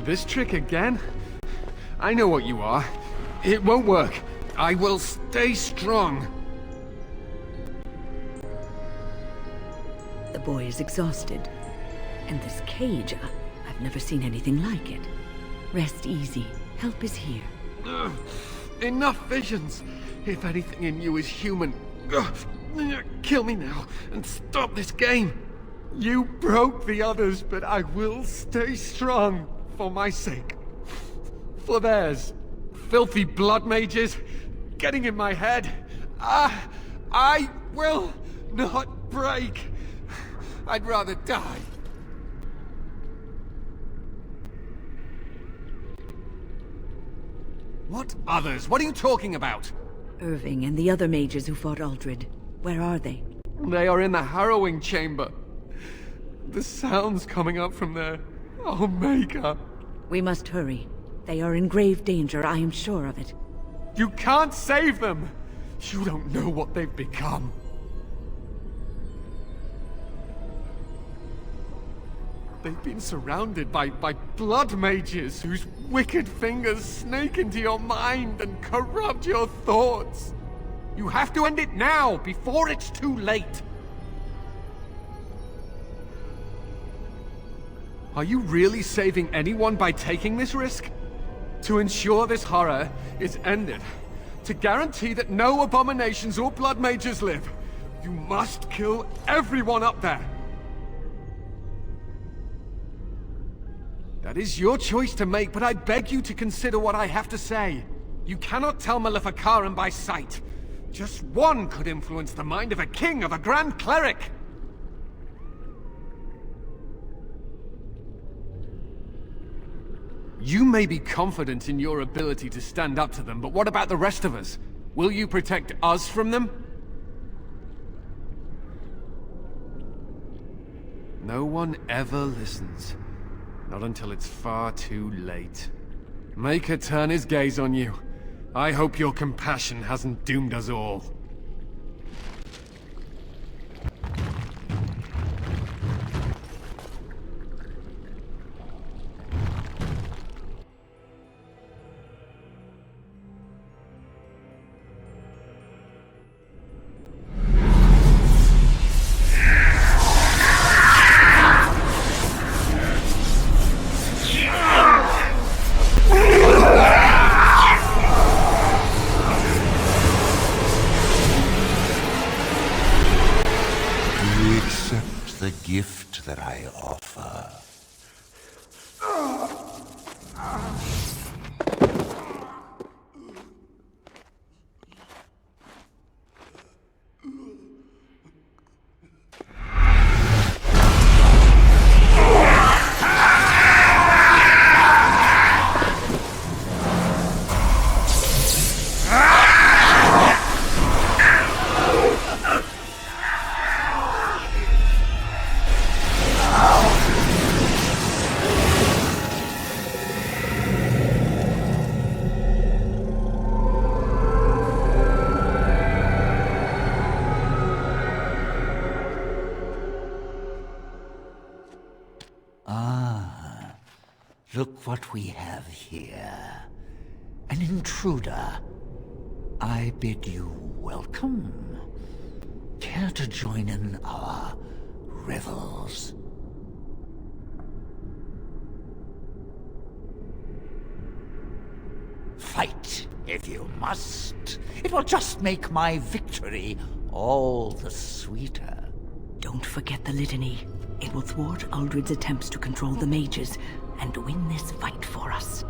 This trick again? I know what you are. It won't work. I will stay strong. The boy is exhausted. And this cage, I've never seen anything like it. Rest easy. Help is here. Ugh. Enough visions. If anything in you is human, kill me now and stop this game. You broke the others, but I will stay strong for my sake. For theirs. Filthy blood mages getting in my head. I will not break. I'd rather die. What others? What are you talking about? Irving and the other mages who fought Uldred. Where are they? They are in the harrowing chamber. The sounds coming up from there. Oh, Maker. We must hurry. They are in grave danger, I am sure of it. You can't save them! You don't know what they've become. They've been surrounded by blood mages whose wicked fingers snake into your mind and corrupt your thoughts. You have to end it now, before it's too late. Are you really saving anyone by taking this risk? To ensure this horror is ended, to guarantee that no abominations or blood mages live, you must kill everyone up there. That is your choice to make, but I beg you to consider what I have to say. You cannot tell Maleficarum by sight. Just one could influence the mind of a king, of a grand cleric. You may be confident in your ability to stand up to them, but what about the rest of us? Will you protect us from them? No one ever listens. Not until it's far too late. Maker turn his gaze on you. I hope your compassion hasn't doomed us all. The gift that I offer. Look what we have here. An intruder. I bid you welcome. Care to join in our revels? Fight, if you must. It will just make my victory all the sweeter. Don't forget the litany. It will thwart Uldred's attempts to control the mages and win this fight for us.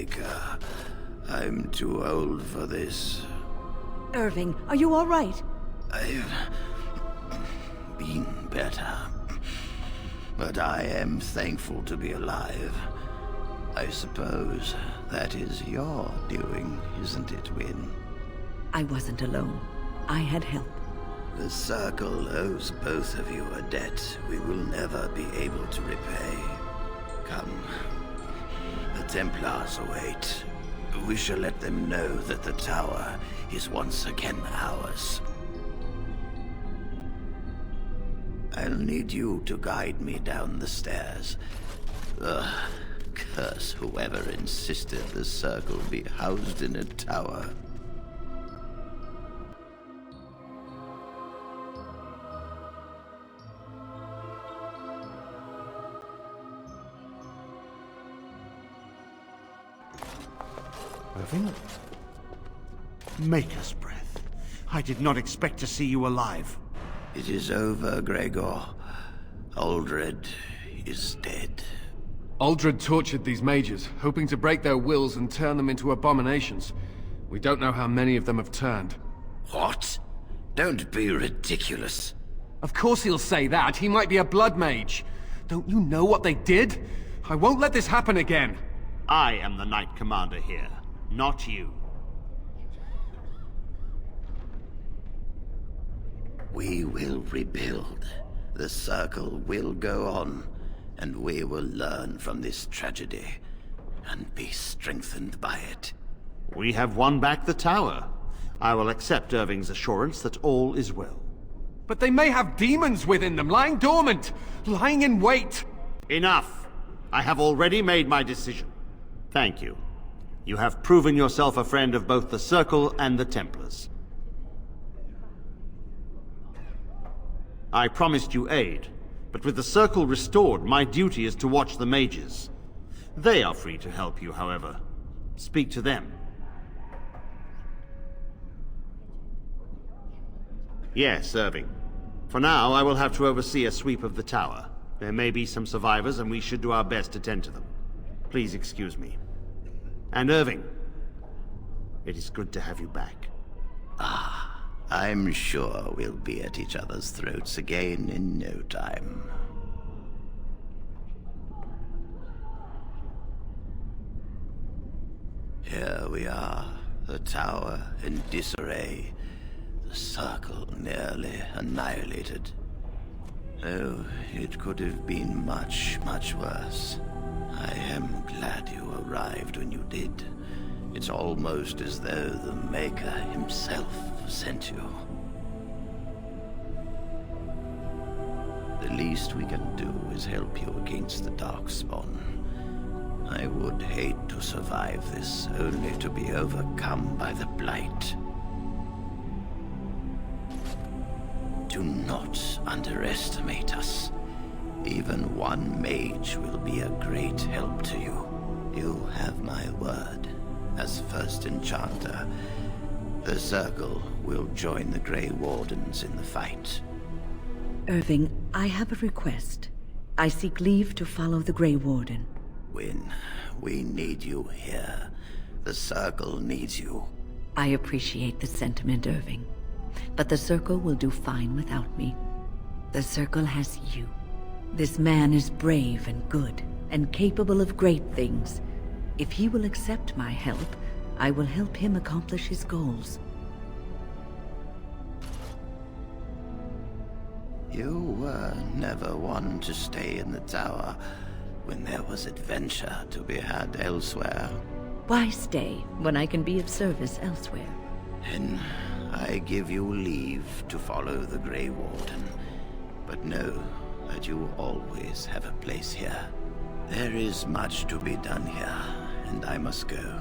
Maker. I'm too old for this. Irving, are you all right? I've been better. But I am thankful to be alive. I suppose that is your doing, isn't it, Wynne? I wasn't alone. I had help. The Circle owes both of you a debt we will never be able to repay. Come. The Templars await. We shall let them know that the tower is once again ours. I'll need you to guide me down the stairs. Ugh, curse whoever insisted the Circle be housed in a tower. Irving? Maker's breath. I did not expect to see you alive. It is over, Gregor. Aldred is dead. Aldred tortured these mages, hoping to break their wills and turn them into abominations. We don't know how many of them have turned. What? Don't be ridiculous. Of course he'll say that. He might be a blood mage. Don't you know what they did? I won't let this happen again. I am the Knight Commander here, not you. We will rebuild. The Circle will go on, and we will learn from this tragedy, and be strengthened by it. We have won back the tower. I will accept Irving's assurance that all is well. But they may have demons within them, lying dormant, lying in wait. Enough! I have already made my decision. Thank you. You have proven yourself a friend of both the Circle and the Templars. I promised you aid, but with the Circle restored, my duty is to watch the mages. They are free to help you, however. Speak to them. Yes, Irving. For now, I will have to oversee a sweep of the tower. There may be some survivors, and we should do our best to tend to them. Please excuse me. And Irving, it is good to have you back. I'm sure we'll be at each other's throats again in no time. Here we are, the tower in disarray, the Circle nearly annihilated. Oh, it could have been much, much worse. I am glad you arrived when you did. It's almost as though the Maker himself sent you. The least we can do is help you against the Darkspawn. I would hate to survive this, only to be overcome by the Blight. Do not underestimate us. Even one mage will be a great help to you. You have my word. As first enchanter, the Circle will join the Grey Wardens in the fight. Irving, I have a request. I seek leave to follow the Grey Warden. Wynne, we need you here. The Circle needs you. I appreciate the sentiment, Irving. But the Circle will do fine without me. The Circle has you. This man is brave and good, and capable of great things. If he will accept my help, I will help him accomplish his goals. You were never one to stay in the tower when there was adventure to be had elsewhere. Why stay when I can be of service elsewhere? Then I give you leave to follow the Grey Warden. But know that you always have a place here. There is much to be done here, and I must go.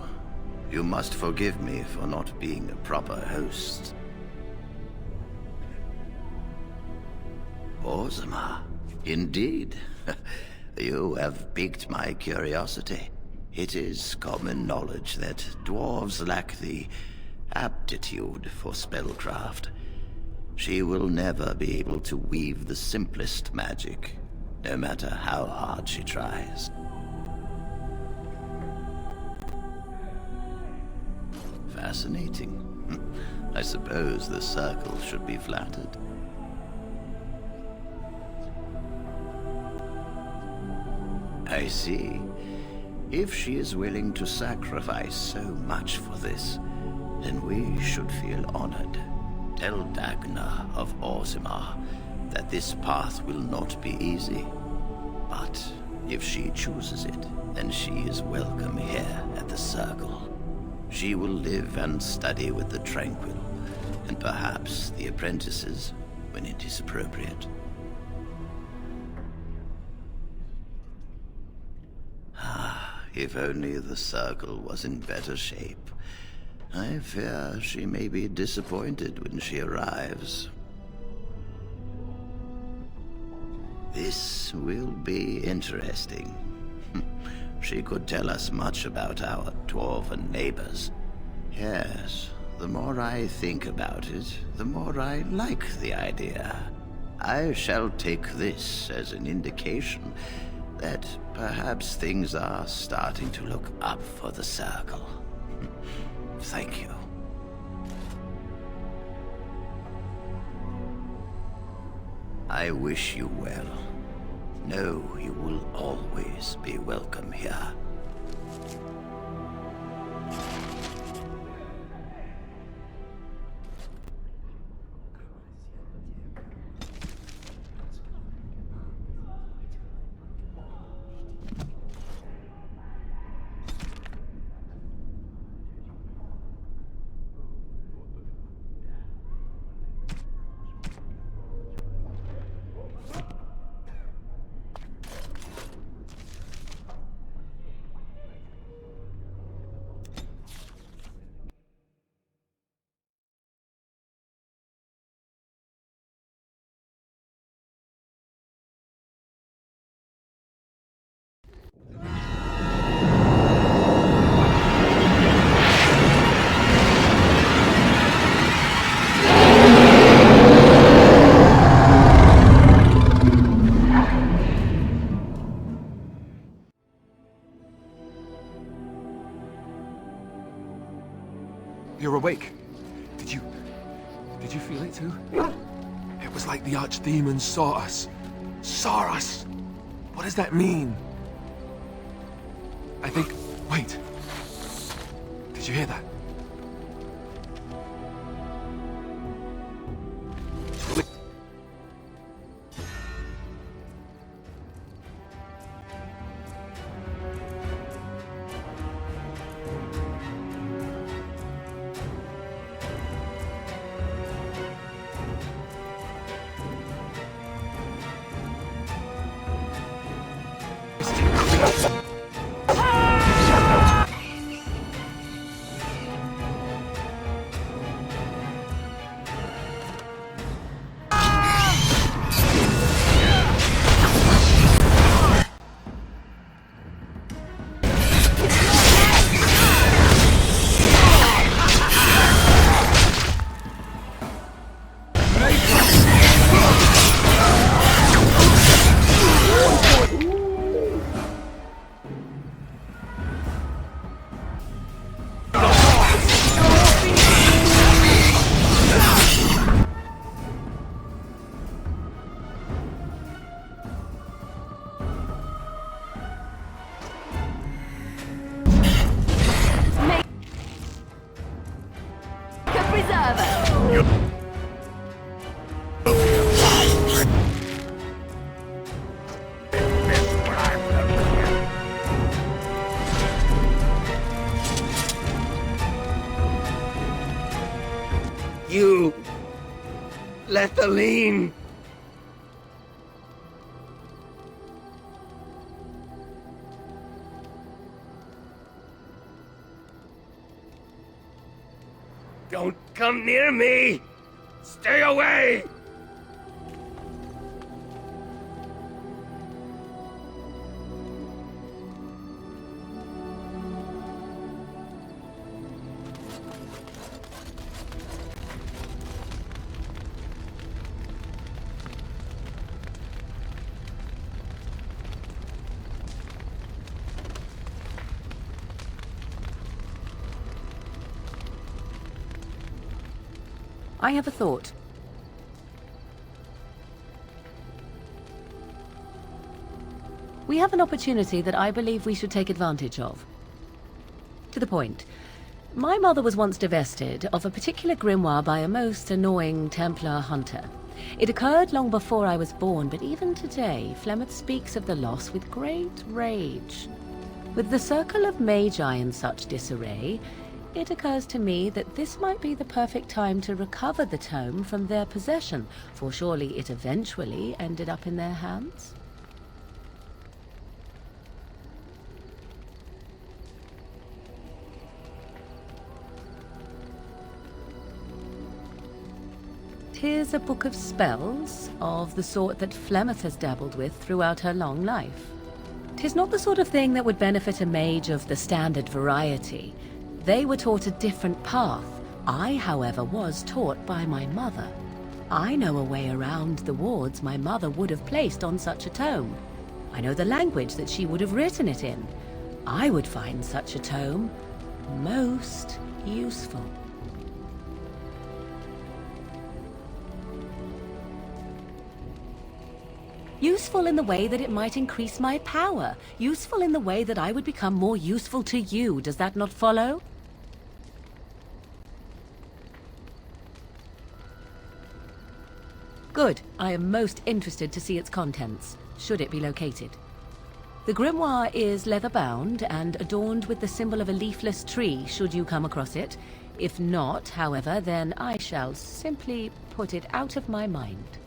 You must forgive me for not being a proper host. Orzammar, indeed. You have piqued my curiosity. It is common knowledge that dwarves lack the aptitude for spellcraft. She will never be able to weave the simplest magic, no matter how hard she tries. fascinating. I suppose the circle should be flattered. I see. If she is willing to sacrifice so much for this, then we should feel honored. Tell Dagna of Orzammar that this path will not be easy. But if she chooses it, then she is welcome here at the Circle. She will live and study with the Tranquil, and perhaps the apprentices, when it is appropriate. If only the Circle was in better shape. I fear she may be disappointed when she arrives. This will be interesting. She could tell us much about our dwarven neighbors. Yes, the more I think about it, the more I like the idea. I shall take this as an indication that perhaps things are starting to look up for the Circle. Thank you. I wish you well. Know you will always be welcome here. You're awake. Did you feel it too? It was like the archdemon saw us. Saw us! What does that mean? I think... Wait. Did you hear that? You... Lethaline! Don't come near me! Stay away! I have a thought. We have an opportunity that I believe we should take advantage of. To the point. My mother was once divested of a particular grimoire by a most annoying Templar hunter. It occurred long before I was born, but even today, Flemeth speaks of the loss with great rage. With the Circle of Magi in such disarray, it occurs to me that this might be the perfect time to recover the tome from their possession, for surely it eventually ended up in their hands. Here's a book of spells, of the sort that Flemeth has dabbled with throughout her long life. 'Tis not the sort of thing that would benefit a mage of the standard variety. They were taught a different path. I, however, was taught by my mother. I know a way around the wards my mother would have placed on such a tome. I know the language that she would have written it in. I would find such a tome most useful. Useful in the way that it might increase my power. Useful in the way that I would become more useful to you. Does that not follow? Good. I am most interested to see its contents, should it be located. The grimoire is leather-bound and adorned with the symbol of a leafless tree, should you come across it. If not, however, then I shall simply put it out of my mind.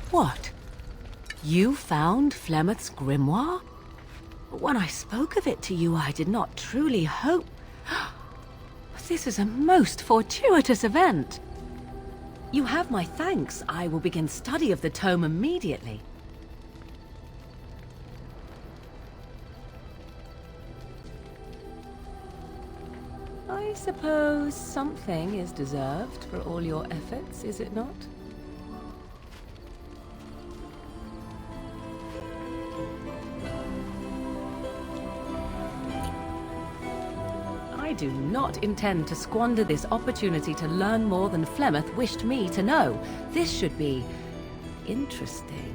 What? You found Flemeth's grimoire? When I spoke of it to you, I did not truly hope... This is a most fortuitous event. You have my thanks. I will begin study of the tome immediately. I suppose something is deserved for all your efforts, is it not? I do not intend to squander this opportunity to learn more than Flemeth wished me to know. This should be interesting.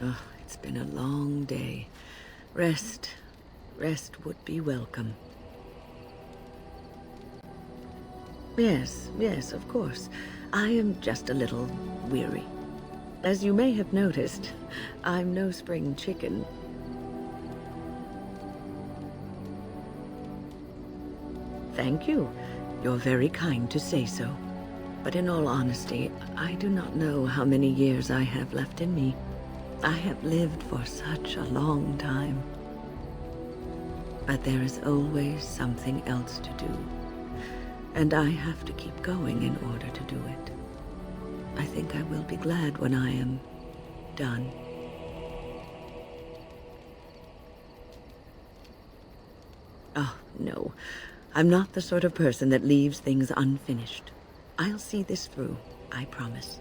Oh, it's been a long day. Rest would be welcome. Yes, of course. I am just a little weary. As you may have noticed, I'm no spring chicken. Thank you. You're very kind to say so. But in all honesty, I do not know how many years I have left in me. I have lived for such a long time. But there is always something else to do. And I have to keep going in order to do it. I think I will be glad when I am done. Oh, no. I'm not the sort of person that leaves things unfinished. I'll see this through, I promise.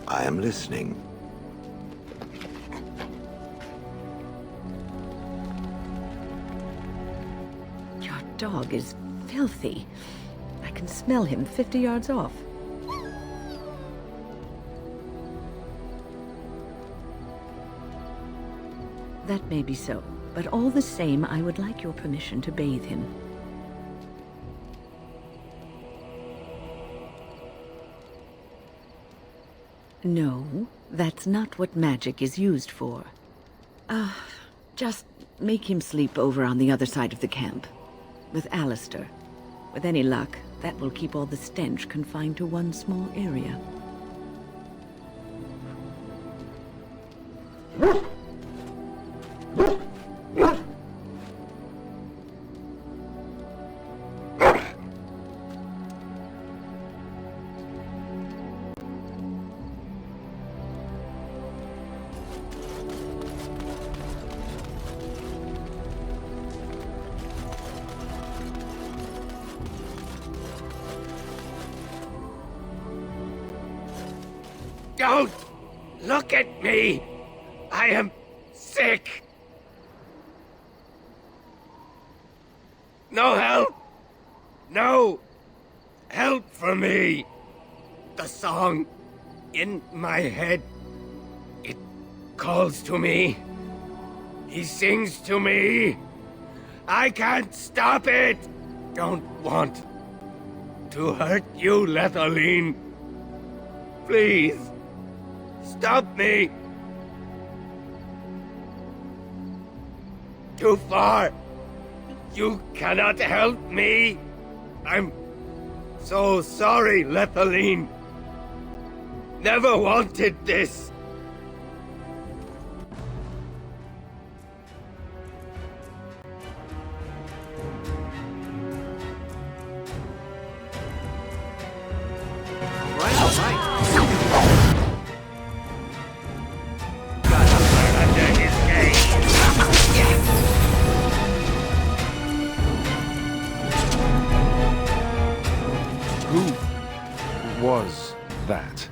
I am listening. Your dog is filthy. I can smell him 50 yards off. That may be so, but all the same, I would like your permission to bathe him. No, that's not what magic is used for. Just make him sleep over on the other side of the camp, with Alistair. With any luck, that will keep all the stench confined to one small area. Don't look at me! I am sick! No help! No help for me! The song in my head, it calls to me. He sings to me. I can't stop it! Don't want to hurt you, Lethaline. Please, stop me! Too far! You cannot help me! I'm so sorry, Lethaline. Never wanted this. Who was that?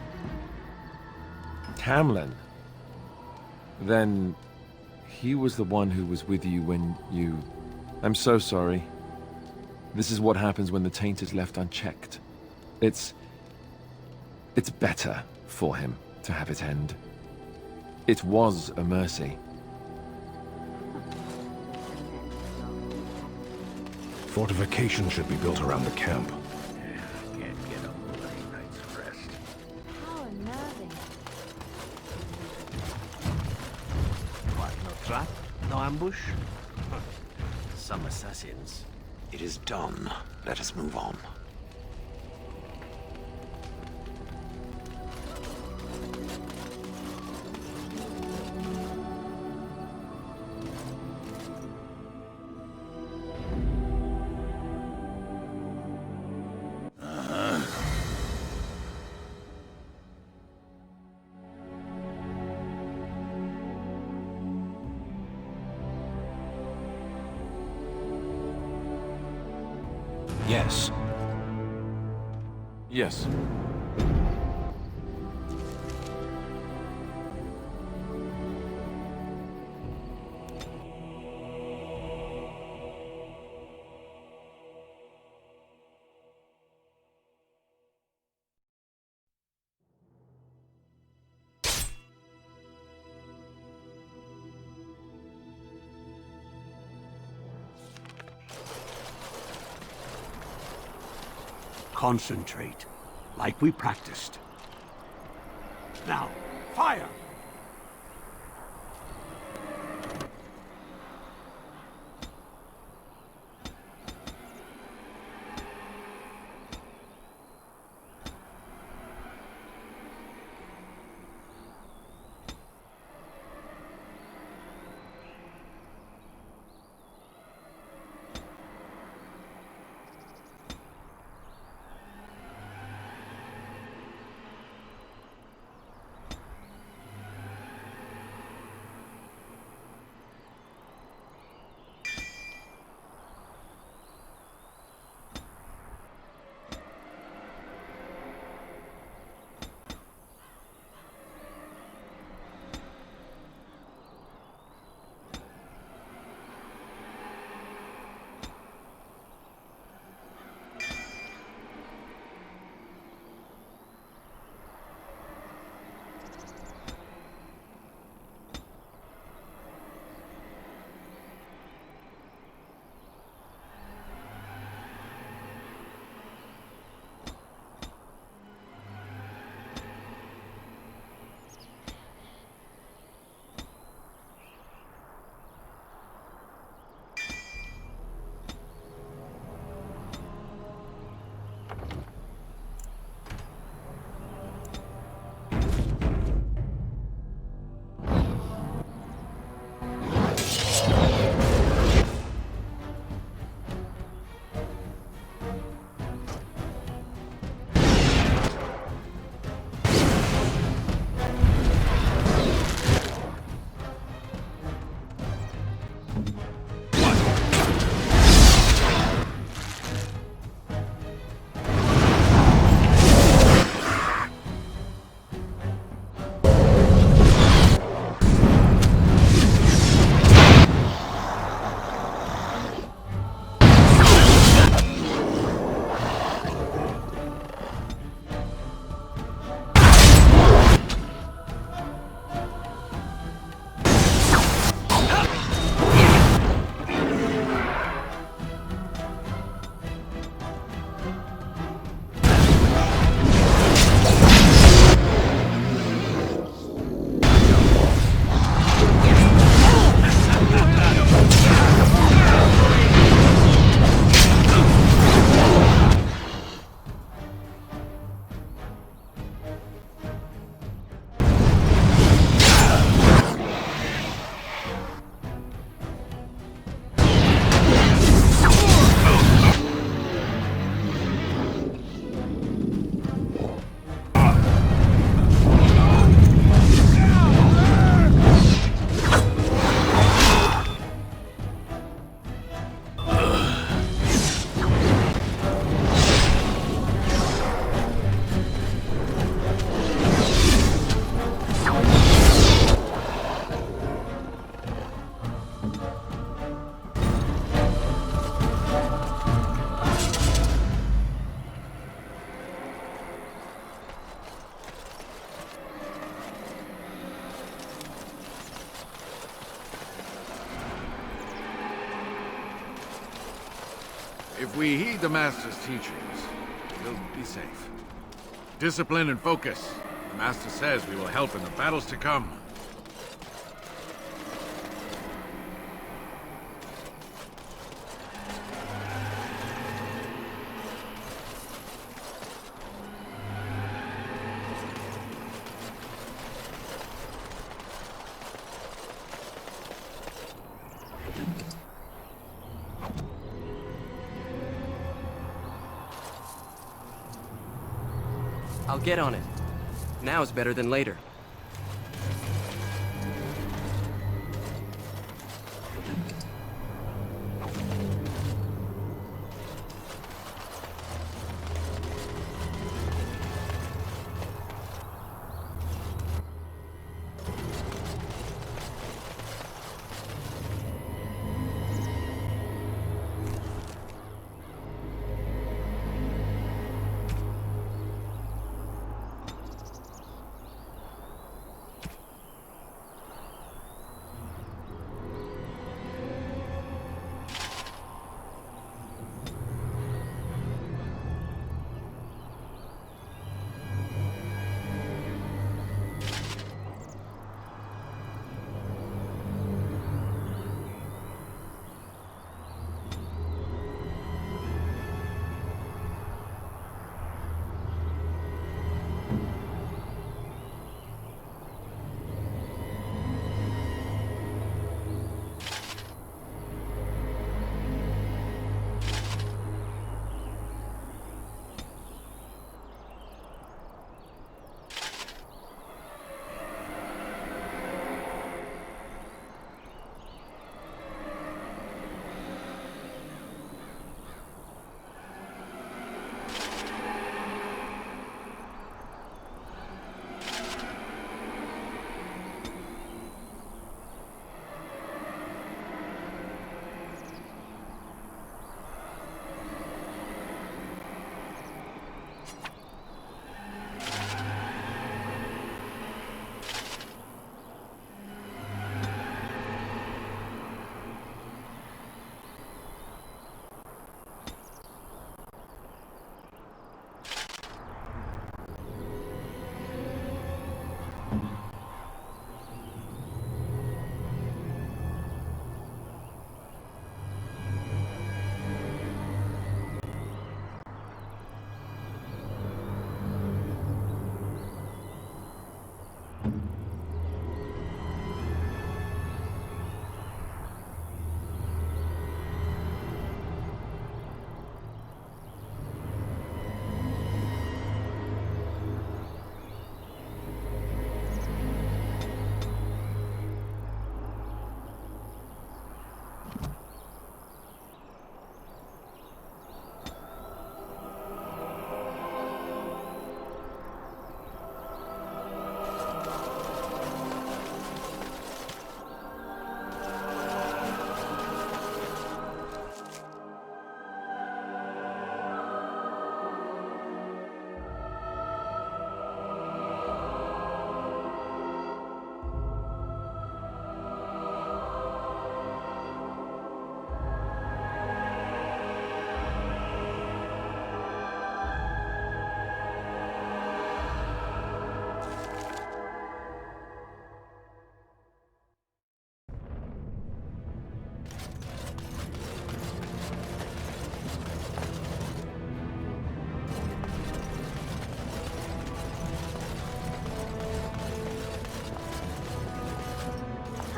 Tamlin. Then he was the one who was with you when you... I'm so sorry. This is what happens when the taint is left unchecked. It's better for him to have it end. It was a mercy. Fortification should be built around the camp. Can't get a bloody night's rest. How unnerving. What, no trap? No ambush? Some assassins. It is done. Let us move on. Yes. Yes. Concentrate, like we practiced. Now, fire! If we heed the Master's teachings, we'll be safe. Discipline and focus. The Master says we will help in the battles to come. I'll get on it. Now is better than later.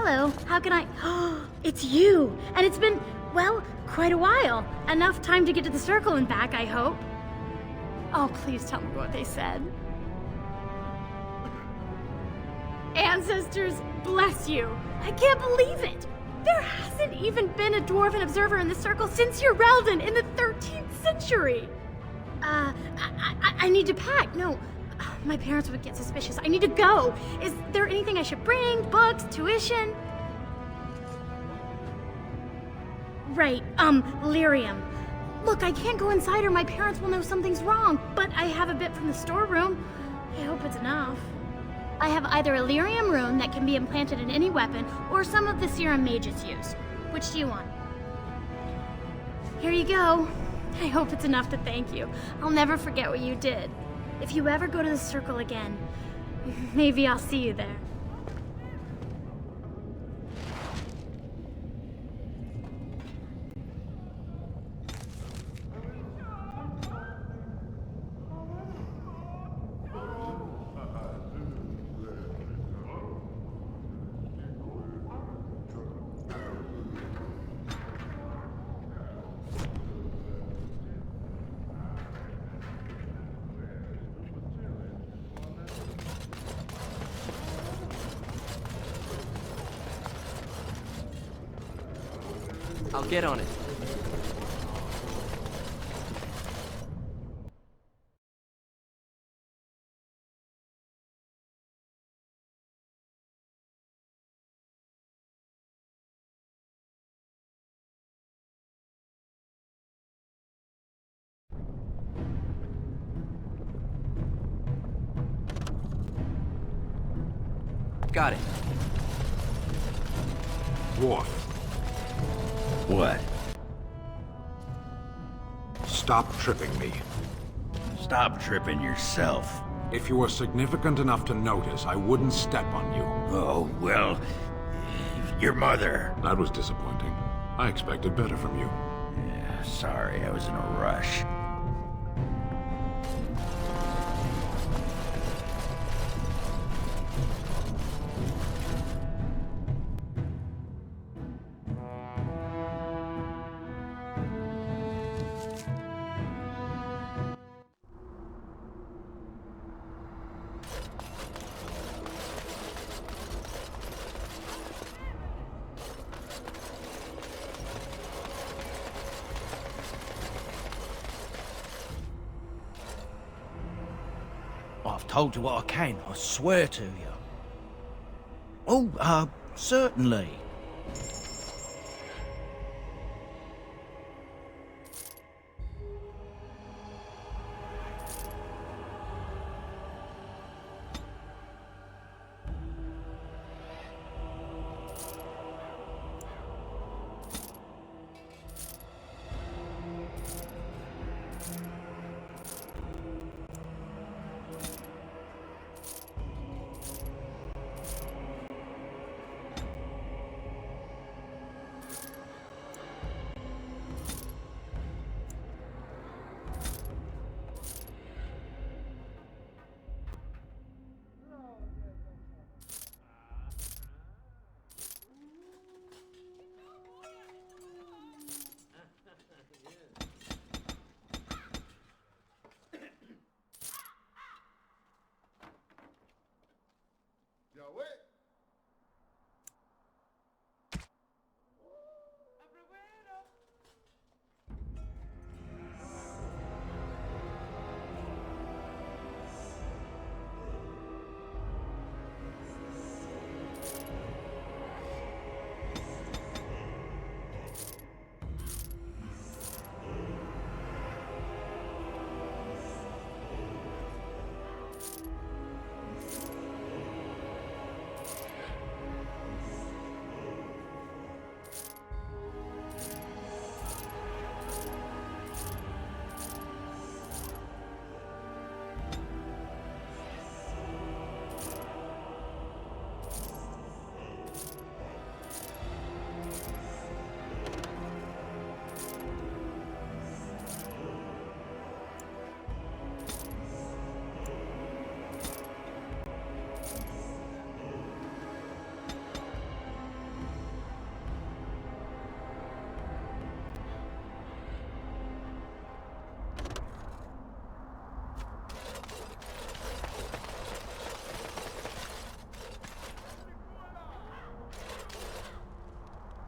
Hello, how can I... Oh, it's you! And it's been, well, quite a while. Enough time to get to the circle and back, I hope. Oh, please tell me what they said. Ancestors, bless you. I can't believe it. There hasn't even been a dwarven observer in the circle since Urelden in the 13th century. I need to pack. No, my parents would get suspicious. I need to go. Is there anything I should bring? Books? Tuition? Right, lyrium. Look, I can't go inside or my parents will know something's wrong, but I have a bit from the storeroom. I hope it's enough. I have either a lyrium rune that can be implanted in any weapon, or some of the serum mages use. Which do you want? Here you go. I hope it's enough to thank you. I'll never forget what you did. If you ever go to the Circle again, maybe I'll see you there. I'll get on it. Got it. Dwarf. What? Stop tripping me. Stop tripping yourself. If you were significant enough to notice, I wouldn't step on you. Oh, well, your mother. That was disappointing. I expected better from you. Yeah, sorry, I was in a rush. I've told you what I can, I swear to you. Oh, certainly.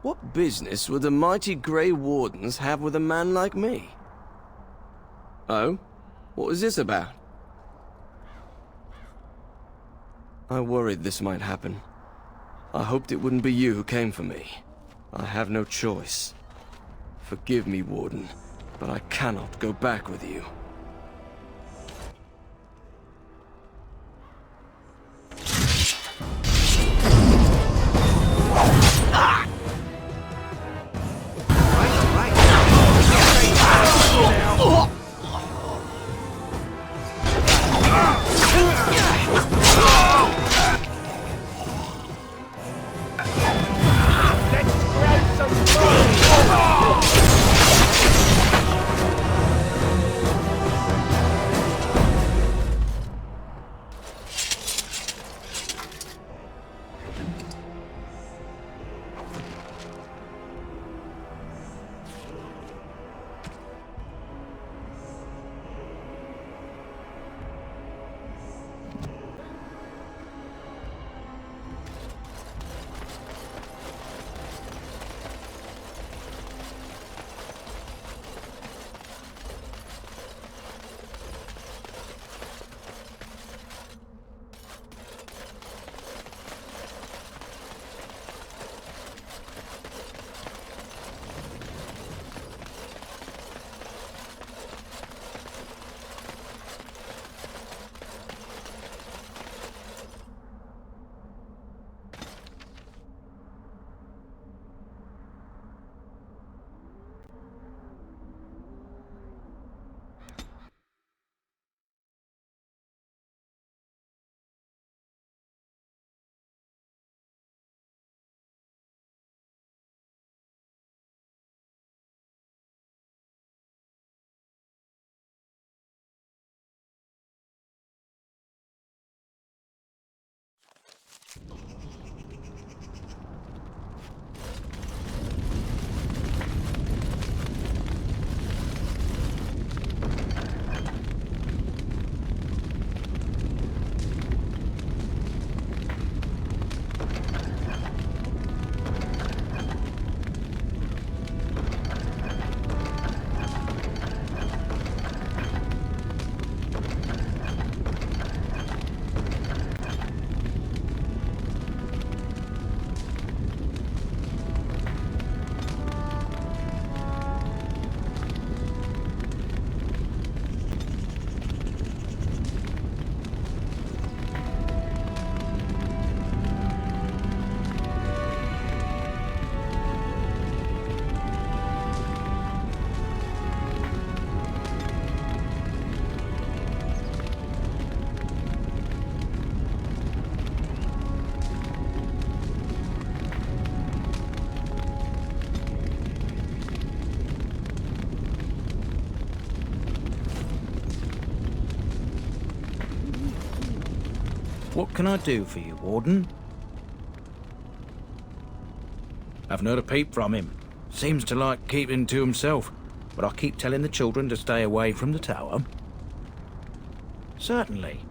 What business would the mighty Grey Wardens have with a man like me? Oh? What was this about? I worried this might happen. I hoped it wouldn't be you who came for me. I have no choice. Forgive me, Warden, but I cannot go back with you. What can I do for you, Warden? Haven't heard a peep from him. Seems to like keeping to himself, but I keep telling the children to stay away from the tower. Certainly.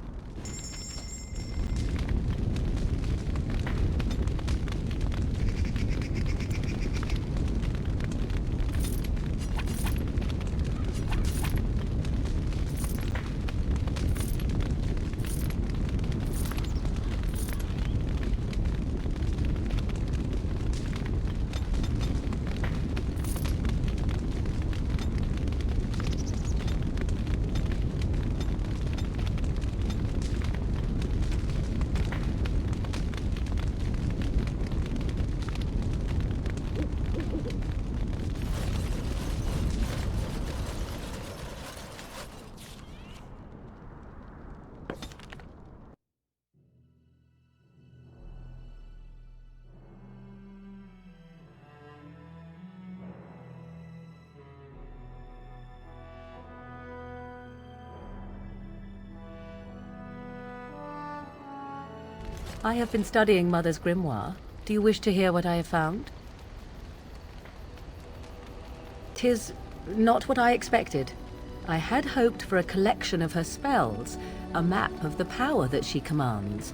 I have been studying Mother's grimoire. Do you wish to hear what I have found? 'Tis not what I expected. I had hoped for a collection of her spells, a map of the power that she commands,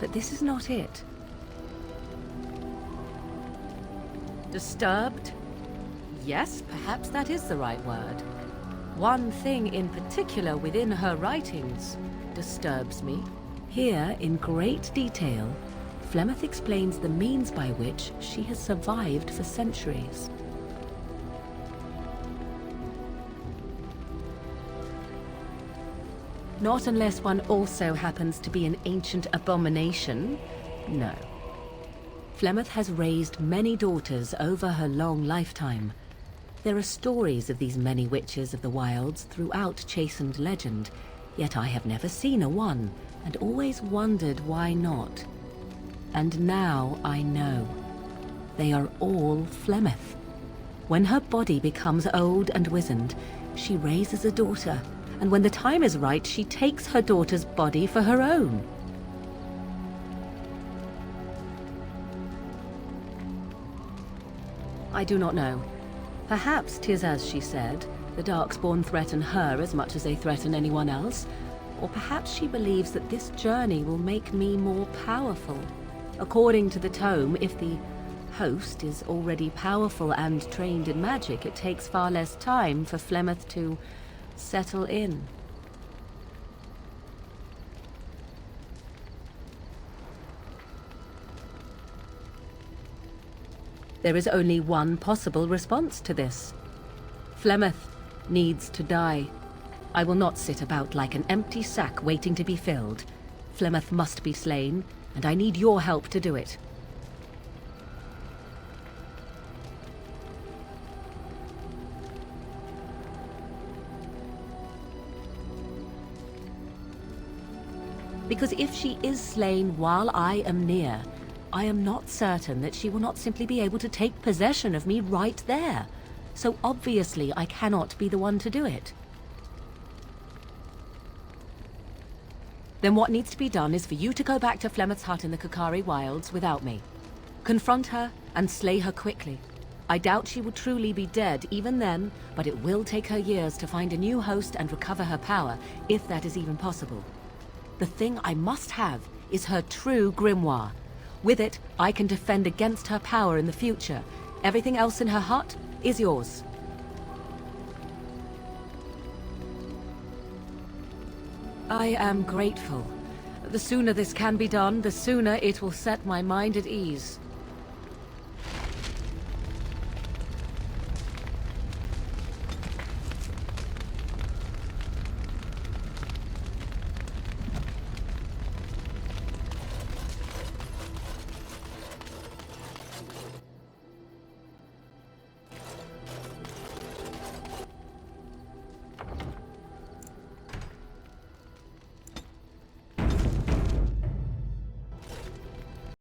but this is not it. Disturbed? Yes, perhaps that is the right word. One thing in particular within her writings disturbs me. Here, in great detail, Flemeth explains the means by which she has survived for centuries. Not unless one also happens to be an ancient abomination. No. Flemeth has raised many daughters over her long lifetime. There are stories of these many witches of the wilds throughout Chastened legend, yet I have never seen a one, and always wondered why not. And now I know. They are all Flemeth. When her body becomes old and wizened, she raises a daughter, and when the time is right, she takes her daughter's body for her own. I do not know. Perhaps 'tis as she said, the Darkspawn threaten her as much as they threaten anyone else. Or perhaps she believes that this journey will make me more powerful. According to the tome, if the host is already powerful and trained in magic, it takes far less time for Flemeth to settle in. There is only one possible response to this. Flemeth needs to die. I will not sit about like an empty sack waiting to be filled. Flemeth must be slain, and I need your help to do it. Because if she is slain while I am near, I am not certain that she will not simply be able to take possession of me right there. So obviously I cannot be the one to do it. Then what needs to be done is for you to go back to Flemeth's hut in the Kokari Wilds without me. Confront her and slay her quickly. I doubt she will truly be dead even then, but it will take her years to find a new host and recover her power, if that is even possible. The thing I must have is her true grimoire. With it, I can defend against her power in the future. Everything else in her hut is yours. I am grateful. The sooner this can be done, the sooner it will set my mind at ease.